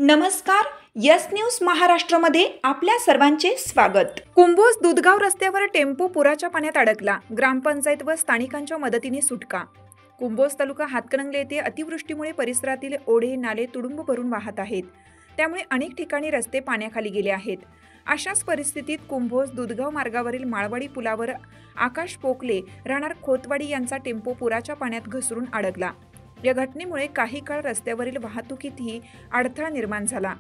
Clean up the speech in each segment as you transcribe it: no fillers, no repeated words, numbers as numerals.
नमस्कार, yes news महाराष्ट्रामध्ये आपल्या सर्वांचे स्वागत। कुंभोज दुधगाव रस्त्यावर टेम्पो पुराच्या पाण्यात अडकला, ग्रामपंचायत व स्थानिकांच्या मदतीने सुटका। कुंभोज तालुका हातकणंगले येथे अतिवृष्टीमुळे परिसरातील ओढे नाले तुडुंब भरून वाहत आहेत, त्यामुळे अनेक ठिकाणी रस्ते पाण्याखाली गेले आहेत। अशाच परिस्थितीत कुंभोज दुधगाव मार्गावरील माळवाडी पुलावर आकाश पोकले राहणार खोतवाडी यांचा टेम्पो पुराच्या पाण्यात घसरून अडकला। या घटनेमुळे काही काळ रस्त्यावरील वाहतुकीतही अडथळा निर्माण झाला।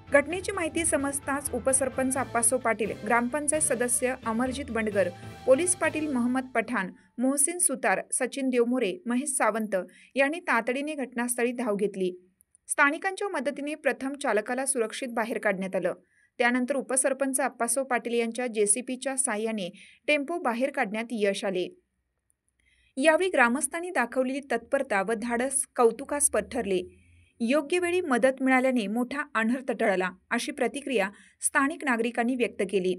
घटनेची माहिती समजताच उपसरपंच आप्पासाहेब पाटील, ग्रामपंचायत सदस्य अमरजित बंडगर, पोलीस पाटील मोहम्मद पठाण, मोहसिन सुतार, सचिन देवमोरे, महेश सावंत यांनी तातडीने घटनास्थळी धाव घेतली। स्थानिकांच्या मदतीने प्रथम चालकाला सुरक्षित बाहेर काढण्यात आलं। त्यानंतर उपसरपंच आप्पासाहेब पाटील यांच्या जेसीपीच्या साहाय्याने टेम्पो बाहेर काढण्यात यश आले। यावेळी ग्रामस्थांनी दाखवलेली तत्परता व धाडस कौतुकास्पद ठरले। योग्य वेळी मदत मिळाल्याने मोठा अनर्थ टळला, अशी प्रतिक्रिया स्थानिक नागरिकांनी व्यक्त केली।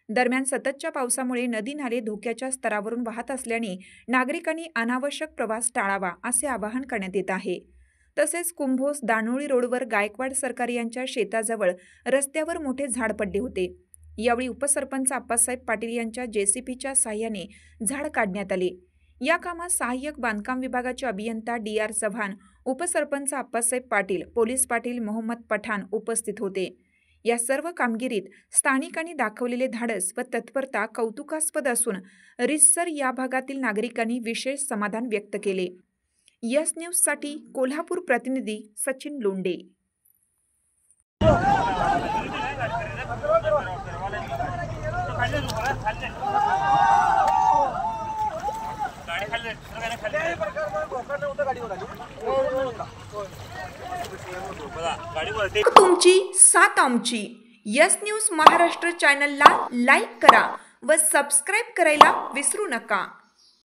दरम्यान सततच्या पावसामुळे नदी नाले धोक्याच्या स्तरावरून वाहत असल्याने नागरिकांनी अनावश्यक प्रवास टाळावा असे आवाहन करण्यात येत आहे। तसेच कुंभोज दानोळी रोडवर गायकवाड सरकारी यांच्या शेताजवळ रस्त्यावर मोठे झाड पडले होते। यावेळी उपसरपंच आप्पासाहेब पाटील यांच्या जेसीपीच्या साहाय्याने झाड काढण्यात आले। या कामात सहाय्यक बांधकाम विभागाचे अभियंता DR चव्हाण, उपसरपंच आप्पासाहेब पाटील, पोलीस पाटील मोहम्मद पठाण उपस्थित होते। या सर्व कामगिरीत स्थानिकांनी दाखवलेले धाडस व तत्परता कौतुकास्पद असून रितसर या भागातील नागरिकांनी विशेष समाधान व्यक्त केले। यस न्यूजसाठी कोल्हापूर प्रतिनिधी सचिन लोंढे। तुमची साथ आमची। यस न्यूज महाराष्ट्र चॅनलला लाईक करा व सबस्क्राईब करायला विसरू नका।